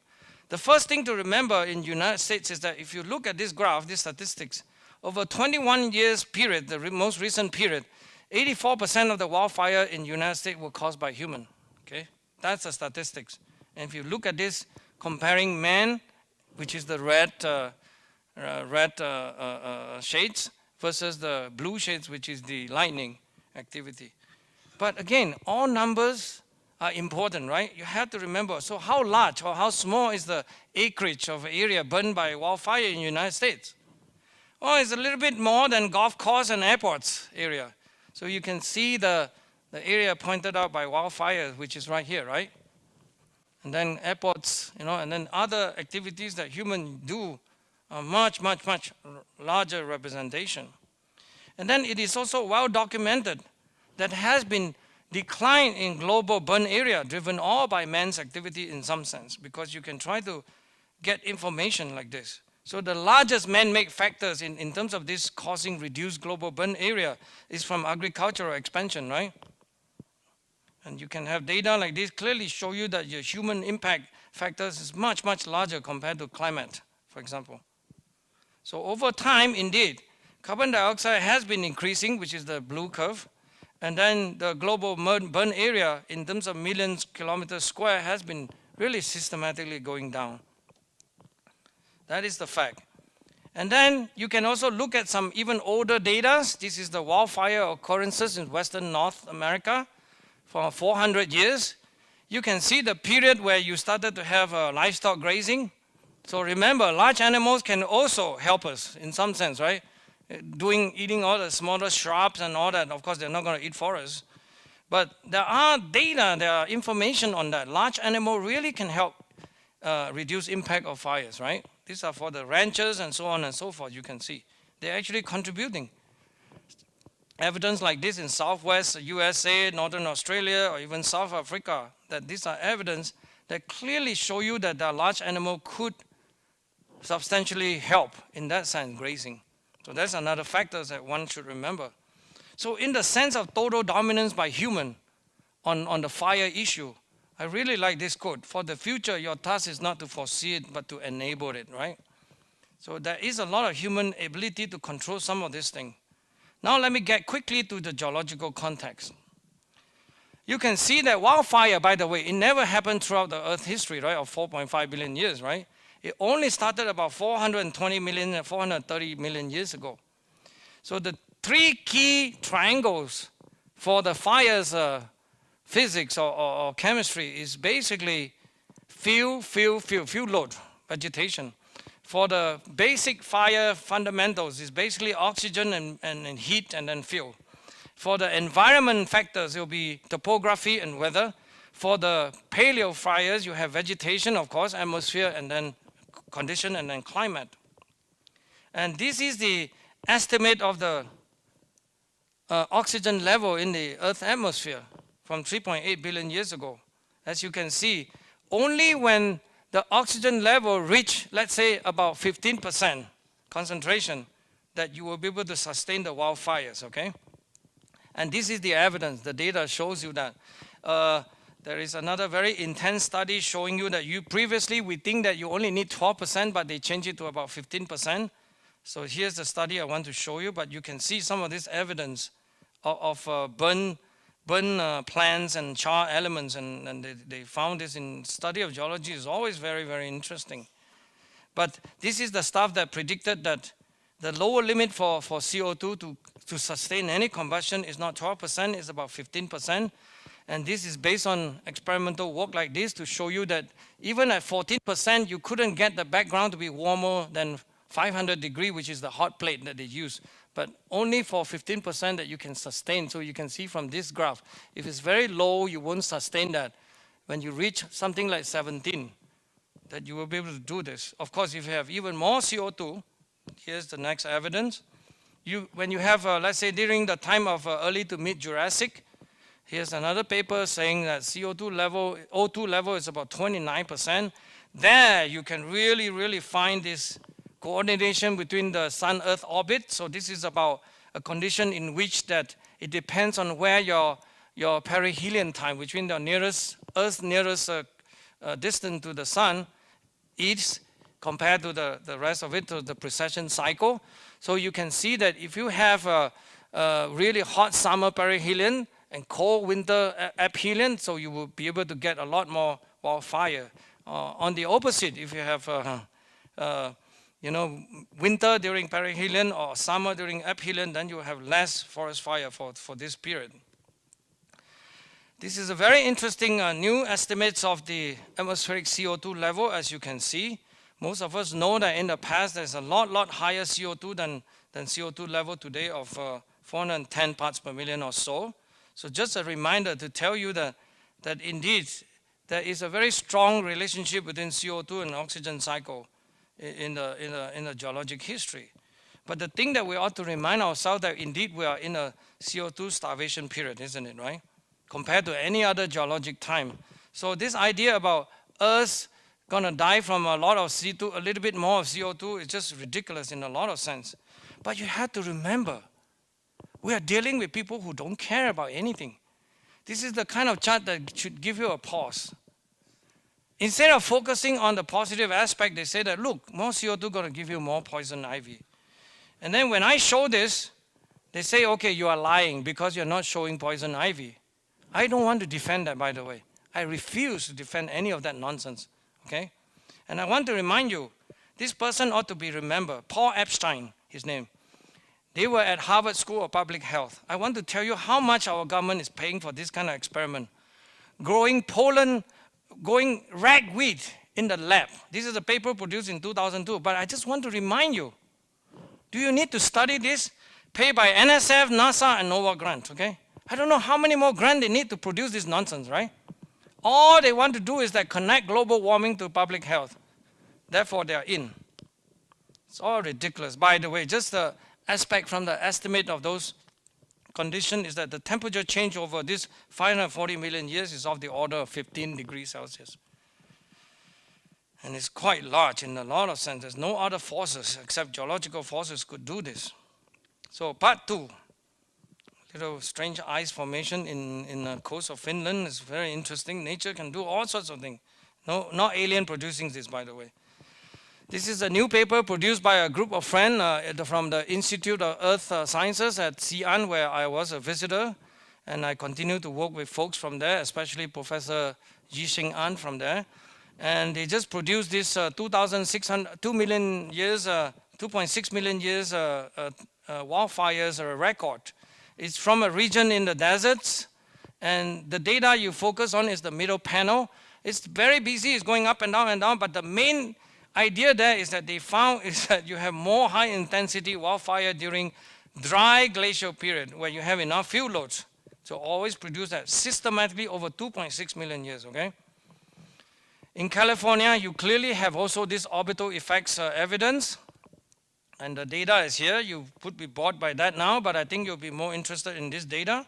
The first thing to remember in the United States is that if you look at this graph, these statistics, over 21 years period, the most recent period, 84% of the wildfire in the United States were caused by human, okay? That's the statistics. And if you look at this, comparing man, which is the red shades, versus the blue shades, which is the lightning activity. But again, all numbers are important, right? You have to remember, so how large or how small is the acreage of area burned by wildfire in the United States? Oh, it's a little bit more than golf course and airports area. So you can see the area pointed out by wildfires, which is right here, right? And then airports, you know, and then other activities that humans do are much, much, much larger representation. And then it is also well documented that has been decline in global burn area driven all by man's activity in some sense, because you can try to get information like this. So the largest man-made factors in terms of this causing reduced global burn area is from agricultural expansion, right? And you can have data like this clearly show you that your human impact factors is much, much larger compared to climate, for example. So over time, indeed, carbon dioxide has been increasing, which is the blue curve. And then the global burn area in terms of millions kilometers square has been really systematically going down. That is the fact. And then you can also look at some even older data. This is the wildfire occurrences in Western North America for 400 years. You can see the period where you started to have livestock grazing. So remember, large animals can also help us in some sense, right? Eating all the smaller shrubs and all that. Of course, they're not going to eat forests. But there are data, there are information on that. Large animal really can help reduce impact of fires, right? These are for the ranchers and so on and so forth, you can see. They're actually contributing. Evidence like this in Southwest USA, Northern Australia, or even South Africa, that these are evidence that clearly show you that the large animal could substantially help in that sense, grazing. So that's another factor that one should remember. So in the sense of total dominance by human on the fire issue, I really like this quote. For the future, your task is not to foresee it, but to enable it, right? So there is a lot of human ability to control some of this thing. Now let me get quickly to the geological context. You can see that wildfire, by the way, it never happened throughout the Earth history, right, of 4.5 billion years, right? It only started about 420 million and 430 million years ago. So the three key triangles for the fire's physics or chemistry is basically fuel load, vegetation. For the basic fire fundamentals, is basically oxygen and heat and then fuel. For the environment factors, it will be topography and weather. For the paleo fires, you have vegetation, of course, atmosphere, and then condition, and then climate. And this is the estimate of the oxygen level in the Earth's atmosphere from 3.8 billion years ago. As you can see, only when the oxygen level reach, let's say, about 15% concentration, that you will be able to sustain the wildfires, okay? And this is the evidence. The data shows you that. There is another very intense study showing you that previously we think that you only need 12%, but they change it to about 15%. So here's the study I want to show you, but you can see some of this evidence of burn plants and char elements, and they found this in study of geology is always very, very interesting. But this is the stuff that predicted that the lower limit for CO2 to sustain any combustion is not 12%, it's about 15%. And this is based on experimental work like this to show you that even at 14%, you couldn't get the background to be warmer than 500 degrees, which is the hot plate that they use. But only for 15% that you can sustain. So you can see from this graph, if it's very low, you won't sustain that. When you reach something like 17, that you will be able to do this. Of course, if you have even more CO2, here's the next evidence. When you have, let's say, during the time of early to mid-Jurassic, here's another paper saying that O2 level is about 29%. There you can really, really find this coordination between the Sun-Earth orbit. So this is about a condition in which that it depends on where your perihelion time between the Earth's nearest distance to the Sun is compared to the rest of it, to the precession cycle. So you can see that if you have a really hot summer perihelion and cold winter aphelion, so you will be able to get a lot more wildfire. On the opposite, if you have winter during perihelion or summer during aphelion, then you have less forest fire for this period. This is a very interesting new estimates of the atmospheric CO2 level, as you can see. Most of us know that in the past there's a lot higher CO2 than CO2 level today of 410 parts per million or so. So just a reminder to tell you that indeed there is a very strong relationship between CO2 and oxygen cycle in the geologic history. But the thing that we ought to remind ourselves that indeed we are in a CO2 starvation period, isn't it, right? Compared to any other geologic time. So this idea about Earth gonna die from a lot of CO2, a little bit more of CO2, is just ridiculous in a lot of sense. But you have to remember, we are dealing with people who don't care about anything. This is the kind of chart that should give you a pause. Instead of focusing on the positive aspect, they say that, look, more CO2 gonna give you more poison ivy. And then when I show this, they say, okay, you are lying because you're not showing poison ivy. I don't want to defend that, by the way. I refuse to defend any of that nonsense, okay? And I want to remind you, this person ought to be remembered. Paul Epstein, his name. They were at Harvard School of Public Health. I want to tell you how much our government is paying for this kind of experiment. Growing ragweed in the lab. This is a paper produced in 2002, but I just want to remind you, do you need to study this? Paid by NSF, NASA, and NOAA grant, okay? I don't know how many more grants they need to produce this nonsense, right? All they want to do is that connect global warming to public health. Therefore, they are in. It's all ridiculous. By the way, just the aspect from the estimate of those conditions is that the temperature change over this 540 million years is of the order of 15 degrees Celsius. And it's quite large in a lot of sense. There's no other forces except geological forces could do this. So part 2. Little strange ice formation in the coast of Finland is very interesting. Nature can do all sorts of things. No, not alien producing this, by the way. This is a new paper produced by a group of friends from the Institute of Earth Sciences at Xi'an, where I was a visitor. And I continue to work with folks from there, especially Professor Yixing An from there. And they just produced this 2.6 million years wildfires record. It's from a region in the deserts, and the data you focus on is the middle panel. It's very busy, it's going up and down, but the main idea there is that they found is that you have more high intensity wildfire during dry glacial period where you have enough fuel loads. So always produce that systematically over 2.6 million years, okay? In California, you clearly have also this orbital effects evidence. And the data is here. You could be bored by that now, but I think you'll be more interested in this data.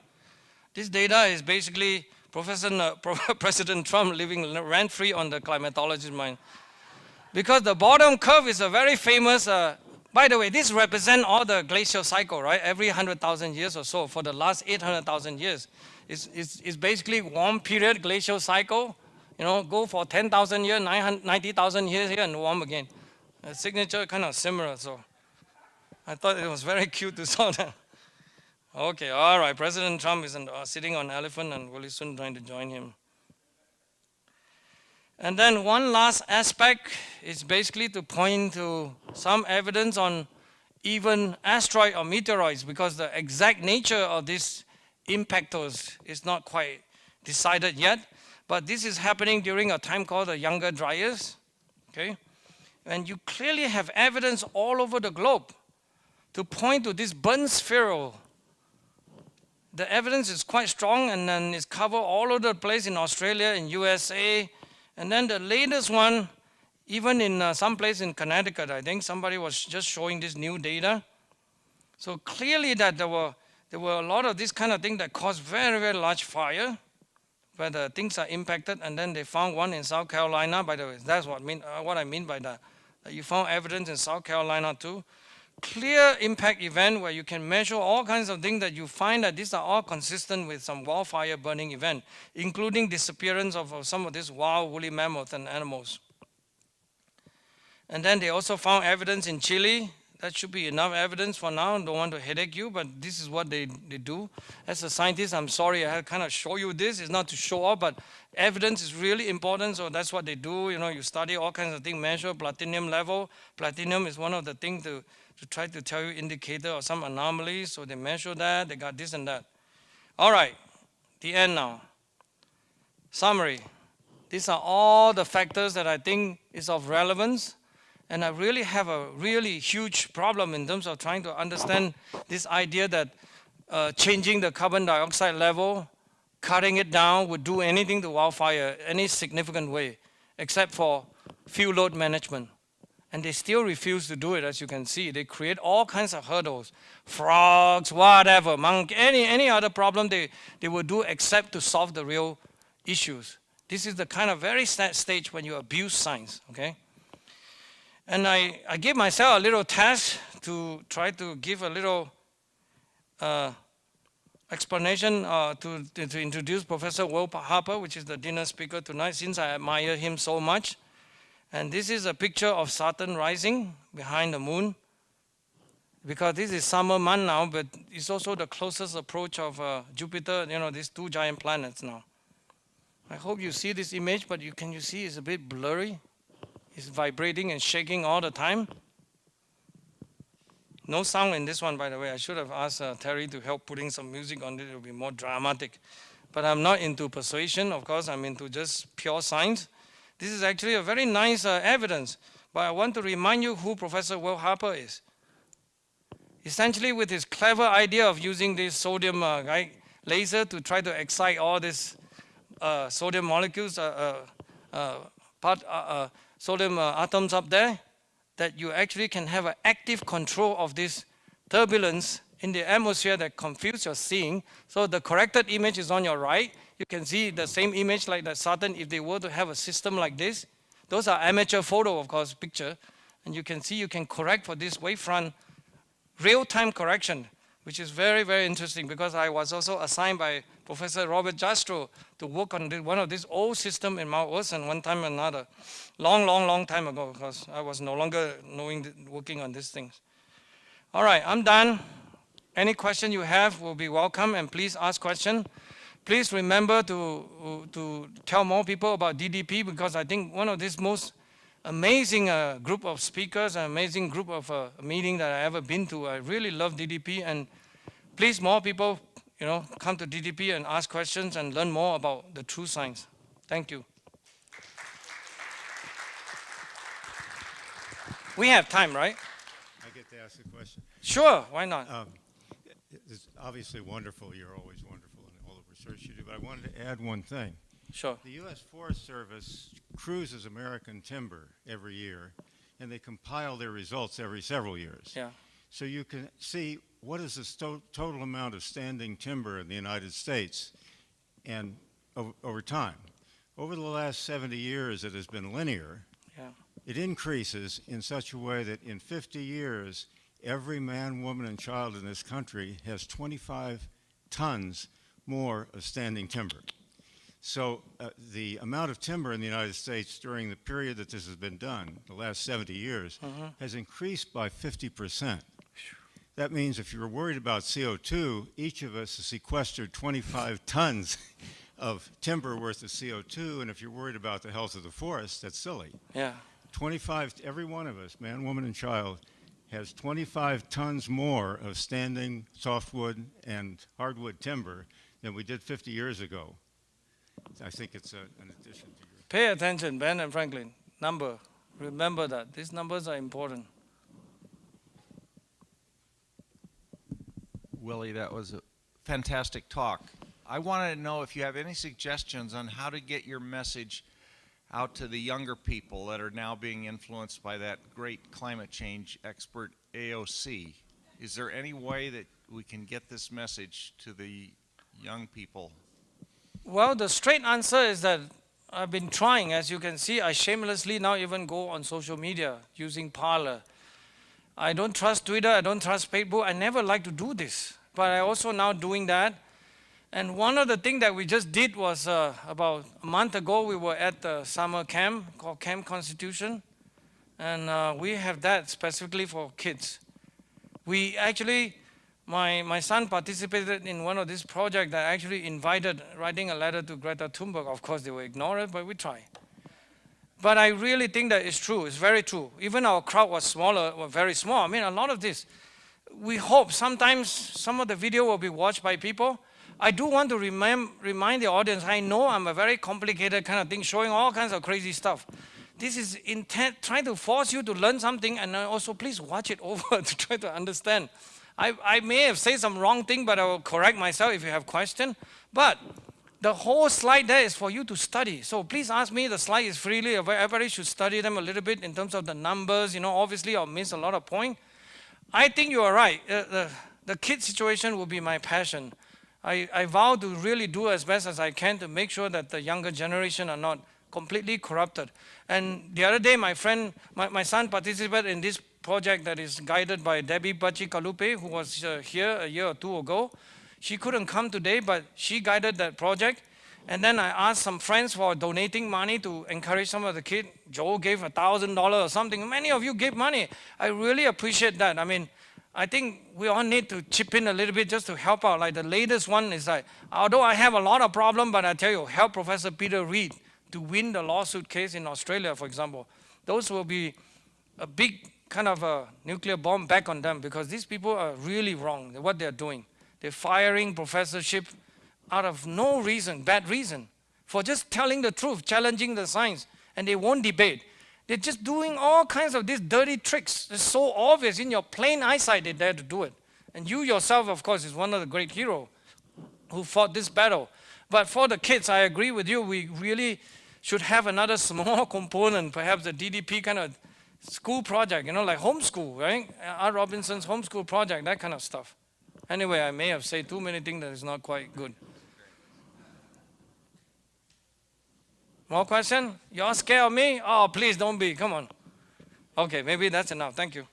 This data is basically President Trump living rent-free on the climatologist's mind. Because the bottom curve is a very famous By the way, this represents all the glacial cycle, right? Every 100,000 years or so for the last 800,000 years. It's basically warm period glacial cycle. You know, go for 10,000 years, 90,000 years here and warm again. The signature kind of similar, so I thought it was very cute to saw that. Okay, all right. President Trump is sitting on an elephant and Willie Soon trying to join him. And then one last aspect is basically to point to some evidence on even asteroid or meteoroids, because the exact nature of these impactors is not quite decided yet. But this is happening during a time called the Younger Dryas. Okay? And you clearly have evidence all over the globe to point to this burnt spheral. The evidence is quite strong, and then it's covered all over the place in Australia, in USA. And then the latest one, even in some place in Connecticut, I think somebody was just showing this new data. So clearly that there were a lot of this kind of thing that caused very, very large fire, where the things are impacted. And then they found one in South Carolina. By the way, that's what I mean by that. You found evidence in South Carolina too. Clear impact event where you can measure all kinds of things that you find that these are all consistent with some wildfire burning event, including disappearance of some of these wild woolly mammoths and animals. And then they also found evidence in Chile. That should be enough evidence for now. I don't want to headache you, but this is what they do. As a scientist, I'm sorry I had to kind of show you this. It's not to show off, but evidence is really important, so that's what they do. You know, you study all kinds of things, measure platinum level. Platinum is one of the things to try to tell you indicator of some anomalies, so they measure that, they got this and that. All right, the end now. Summary. These are all the factors that I think is of relevance, and I really have a really huge problem in terms of trying to understand this idea that changing the carbon dioxide level, cutting it down would do anything to wildfire, any significant way, except for fuel load management. And they still refuse to do it, as you can see. They create all kinds of hurdles, frogs, whatever, monkey, any other problem they will do except to solve the real issues. This is the kind of very sad stage when you abuse science, okay? And I gave myself a little task to try to give a little explanation to introduce Professor Will Harper, which is the dinner speaker tonight, since I admire him so much. And this is a picture of Saturn rising behind the moon, because this is summer month now, but it's also the closest approach of Jupiter, you know, these two giant planets now. I hope you see this image, but can you see it's a bit blurry? It's vibrating and shaking all the time. No sound in this one, by the way. I should have asked Terry to help putting some music on it. It will be more dramatic. But I'm not into persuasion, of course. I'm into just pure science. This is actually a very nice evidence, but I want to remind you who Professor Will Harper is. Essentially, with his clever idea of using this sodium laser to try to excite all these sodium molecules, sodium atoms up there, that you actually can have an active control of this turbulence in the atmosphere that confuse your seeing. So the corrected image is on your right. You can see the same image like the Saturn if they were to have a system like this. Those are amateur photo, of course, picture. And you can see you can correct for this wavefront real-time correction, which is very, very interesting, because I was also assigned by Professor Robert Jastrow to work on one of these old systems in Mount Wilson one time or another. Long time ago, because I was no longer working on these things. All right, I'm done. Any question you have will be welcome, and please ask questions. Please remember to tell more people about DDP, because I think one of these most amazing group of speakers, an amazing group of meeting that I ever been to. I really love DDP, and please more people, you know, come to DDP and ask questions and learn more about the true science. Thank you. We have time, right? I get to ask a question. Sure, why not? It's obviously wonderful. You're always wonderful in all the research you do, but I wanted to add one thing. Sure. The U.S. Forest Service cruises American timber every year, and they compile their results every several years. Yeah. So you can see what is the total amount of standing timber in the United States and over time. Over the last 70 years, it has been linear. Yeah. it increases in such a way that in 50 years, every man, woman, and child in this country has 25 tons more of standing timber. So the amount of timber in the United States during the period that this has been done, the last 70 years, has increased by 50%. That means if you're worried about CO2, each of us has sequestered 25 tons of timber worth of CO2, and if you're worried about the health of the forest, that's silly. Yeah. 25, every one of us, man, woman, and child, has 25 tons more of standing softwood and hardwood timber than we did 50 years ago. I think it's an addition to your... Pay attention, Ben and Franklin. Number. Remember that. These numbers are important. Willie, that was a fantastic talk. I wanted to know if you have any suggestions on how to get your message out to the younger people that are now being influenced by that great climate change expert AOC. Is there any way that we can get this message to the young people? Well, the straight answer is that I've been trying. As you can see, I shamelessly now even go on social media using Parler. I don't trust Twitter, I don't trust Facebook. I never like to do this, but I also now doing that. And one of the things that we just did was about a month ago, we were at the summer camp called Camp Constitution. And we have that specifically for kids. We actually, my son participated in one of these projects that actually invited writing a letter to Greta Thunberg. Of course, they will ignore it, but we try. But I really think that it's true. It's very true. Even our crowd was smaller, or very small. I mean, a lot of this. We hope sometimes some of the video will be watched by people. I do want to remind the audience, I know I'm a very complicated kind of thing, showing all kinds of crazy stuff. This is intent, trying to force you to learn something, and also please watch it over to try to understand. I may have said some wrong thing, but I will correct myself if you have question. But the whole slide there is for you to study. So please ask me, the slide is freely available. Everybody should study them a little bit in terms of the numbers. You know, obviously I'll miss a lot of point. I think you are right. The kid situation will be my passion. I vow to really do as best as I can to make sure that the younger generation are not completely corrupted. And the other day, my son participated in this project that is guided by Debbie Bachi-Kalupe, who was here a year or two ago. She couldn't come today, but she guided that project. And then I asked some friends for donating money to encourage some of the kids. Joe gave $1,000 or something. Many of you gave money. I really appreciate that. I mean, I think we all need to chip in a little bit just to help out. Like the latest one is like, although I have a lot of problems, but I tell you, help Professor Peter Reid to win the lawsuit case in Australia, for example. Those will be a big kind of a nuclear bomb back on them, because these people are really wrong, what they're doing. They're firing professorship out of no reason, bad reason, for just telling the truth, challenging the science, and they won't debate. They're just doing all kinds of these dirty tricks. It's so obvious in your plain eyesight they dare to do it. And you yourself, of course, is one of the great heroes who fought this battle. But for the kids, I agree with you, we really should have another small component, perhaps the DDP kind of school project, you know, like homeschool, right? R. Robinson's homeschool project, that kind of stuff. Anyway, I may have said too many things that is not quite good. More question? You're scared of me? Oh, please don't be, come on. Okay, maybe that's enough, thank you.